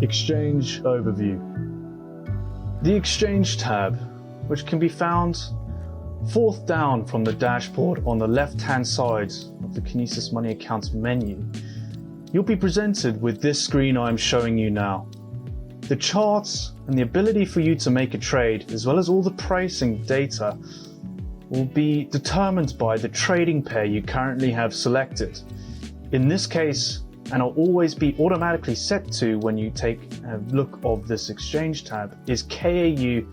Exchange Overview. The Exchange tab, which can be found fourth down from the dashboard on the left-hand side of the Kinesis Money Accounts menu, you'll be presented with this screen I'm showing you now. The charts and the ability for you to make a trade, as well as all the pricing data, will be determined by the trading pair you currently have selected. In this case, and will always be automatically set to when you take a look of this Exchange tab, is KAU/USD.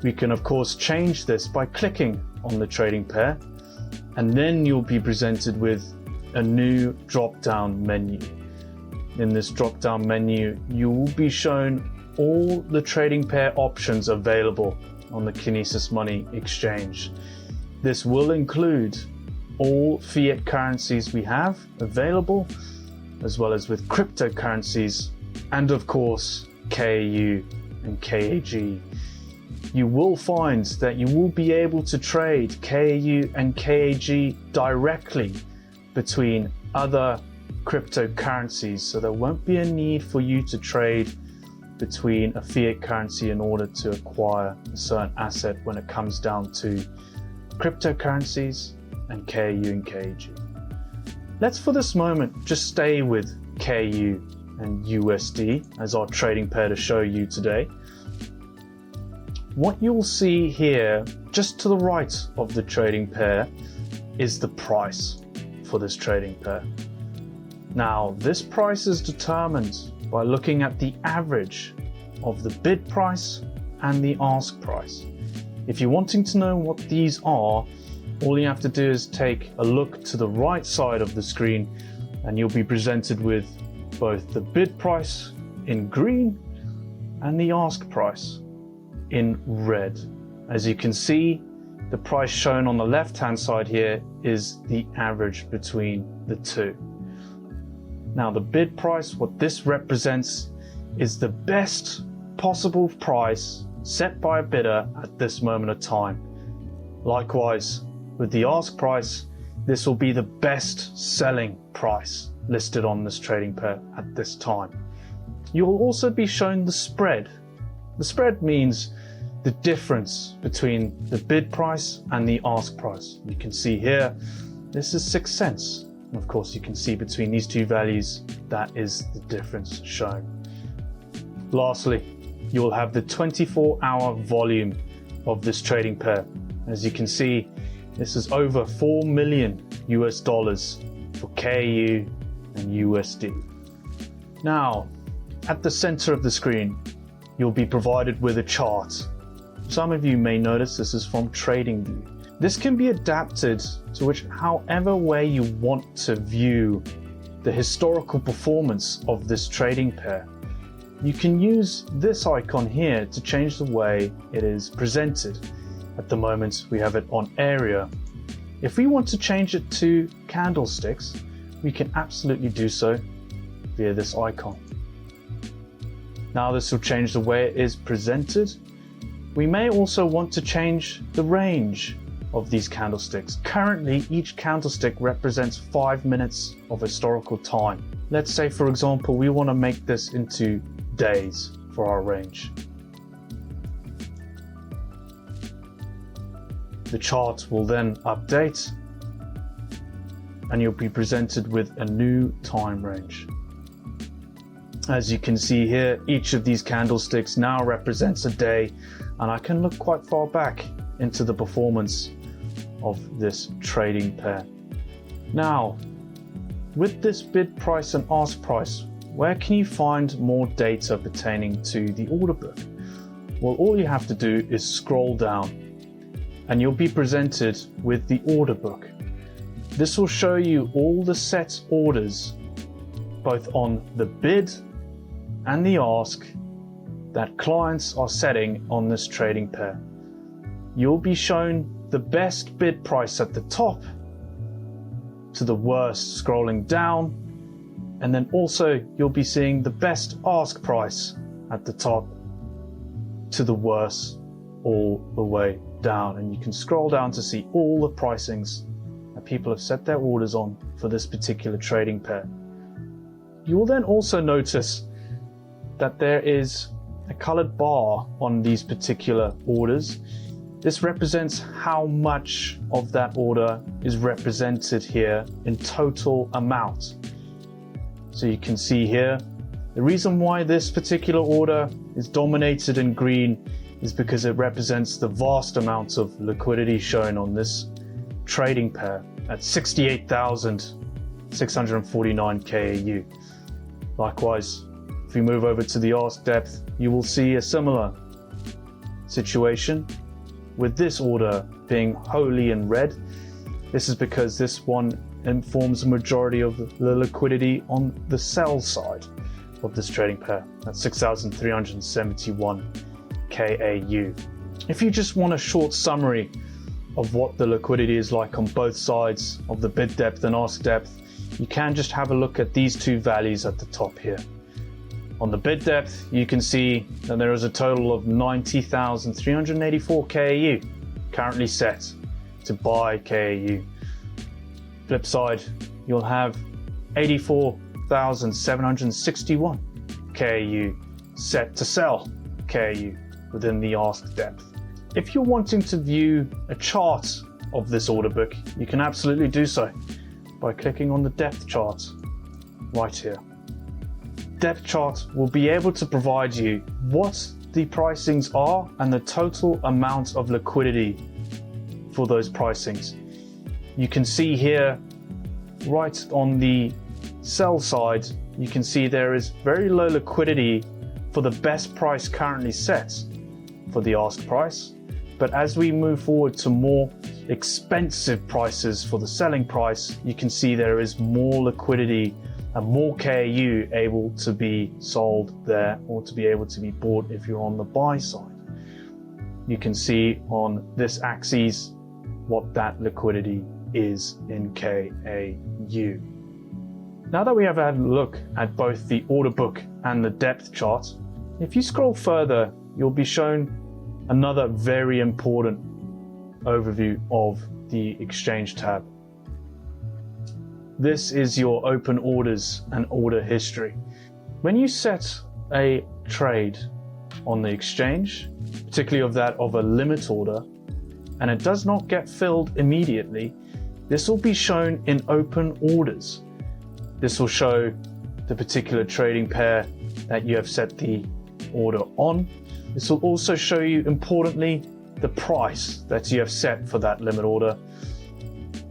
We can of course change this by clicking on the trading pair, and then you'll be presented with a new drop-down menu. In this drop-down menu, you will be shown all the trading pair options available on the Kinesis Money Exchange. This will include all fiat currencies we have available, as well as with cryptocurrencies, and of course KAU and KAG. You will find that you will be able to trade KAU and KAG directly between other cryptocurrencies, so there won't be a need for you to trade between a fiat currency in order to acquire a certain asset when it comes down to cryptocurrencies and KAU and KAG. Let's for this moment just stay with KAU and USD as our trading pair to show you today. What you'll see here, just to the right of the trading pair, is the price for this trading pair. Now, this price is determined by looking at the average of the bid price and the ask price. If you're wanting to know what these are, all you have to do is take a look to the right side of the screen and you'll be presented with both the bid price in green and the ask price in red. As you can see, the price shown on the left-hand side here is the average between the two. Now, the bid price, what this represents is the best possible price set by a bidder at this moment of time. Likewise, with the ask price, this will be the best selling price listed on this trading pair at this time. You will also be shown the spread. The spread means the difference between the bid price and the ask price. You can see here, this is 6 cents. And of course, you can see between these two values, that is the difference shown. Lastly, you'll have the 24-hour volume of this trading pair. As you can see, this is over $4 million for KAU and USD. Now, at the center of the screen, you'll be provided with a chart. Some of you may notice this is from TradingView. This can be adapted to however way you want to view the historical performance of this trading pair. You can use this icon here to change the way it is presented. At the moment, we have it on area. If we want to change it to candlesticks, we can absolutely do so via this icon. Now, this will change the way it is presented. We may also want to change the range of these candlesticks. Currently, each candlestick represents 5 minutes of historical time. Let's say, for example, we want to make this into days for our range. The chart will then update and you'll be presented with a new time range. As you can see here, each of these candlesticks now represents a day, and I can look quite far back into the performance of this trading pair. Now, with this bid price and ask price, where can you find more data pertaining to the order book? Well, all you have to do is scroll down and you'll be presented with the order book. This will show you all the set orders, both on the bid and the ask, that clients are setting on this trading pair. You'll be shown the best bid price at the top to the worst scrolling down, and then also you'll be seeing the best ask price at the top to the worst all the way down, and you can scroll down to see all the pricings that people have set their orders on for this particular trading pair. You will then also notice that there is a colored bar on these particular orders. This represents how much of that order is represented here in total amount. So you can see here, the reason why this particular order is dominated in green is because it represents the vast amount of liquidity shown on this trading pair at 68,649 KAU. Likewise, if we move over to the ask depth, you will see a similar situation with this order being wholly in red. This is because this one informs the majority of the liquidity on the sell side of this trading pair at 6,371 KAU. If you just want a short summary of what the liquidity is like on both sides of the bid depth and ask depth, you can just have a look at these two values at the top here. On the bid depth, you can see that there is a total of 90,384 KAU currently set to buy KAU. Flip side, you'll have 84,761 KAU set to sell KAU within the ask depth. If you're wanting to view a chart of this order book, you can absolutely do so by clicking on the depth chart right here. Depth chart will be able to provide you what the pricings are and the total amount of liquidity for those pricings. You can see here right on the sell side, you can see there is very low liquidity for the best price currently set for the ask price. But as we move forward to more expensive prices for the selling price, you can see there is more liquidity and more KAU able to be sold there or to be able to be bought if you're on the buy side. You can see on this axis what that liquidity is in KAU. Now that we have had a look at both the order book and the depth chart, if you scroll further, you'll be shown another very important overview of the Exchange tab. This is your open orders and order history. When you set a trade on the exchange, particularly of that of a limit order, and it does not get filled immediately, this will be shown in open orders. This will show the particular trading pair that you have set the order on. This will also show you, importantly, the price that you have set for that limit order.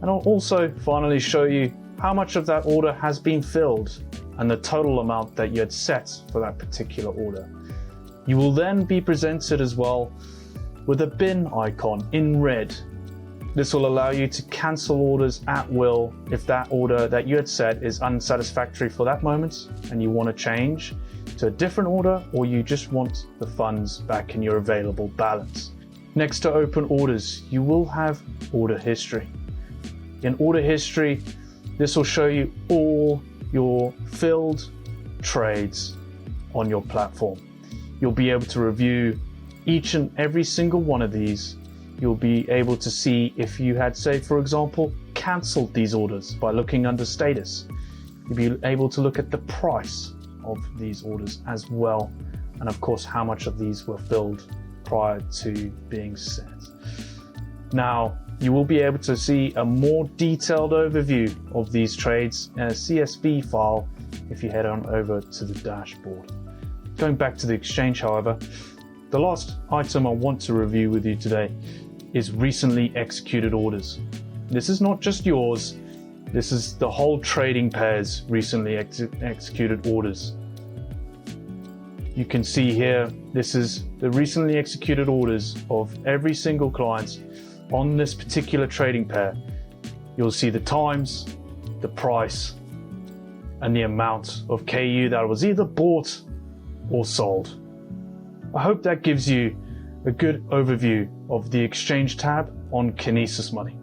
And I'll also finally show you how much of that order has been filled and the total amount that you had set for that particular order. You will then be presented as well with a bin icon in red. This will allow you to cancel orders at will if that order that you had set is unsatisfactory for that moment and you want to change to a different order, or you just want the funds back in your available balance. Next to open orders, you will have order history. In order history, this will show you all your filled trades on your platform. You'll be able to review each and every single one of these. You'll be able to see if you had, say, for example, cancelled these orders by looking under status. You'll be able to look at the price of these orders as well, and of course how much of these were filled prior to being set. Now you will be able to see a more detailed overview of these trades in a CSV file if you head on over to the dashboard. Going back to the exchange, however, the last item I want to review with you today is recently executed orders. This is not just yours, this is the whole trading pair's recently executed orders. You can see here, this is the recently executed orders of every single client on this particular trading pair. You'll see the times, the price, and the amount of KU that was either bought or sold. I hope that gives you a good overview of the Exchange tab on Kinesis Money.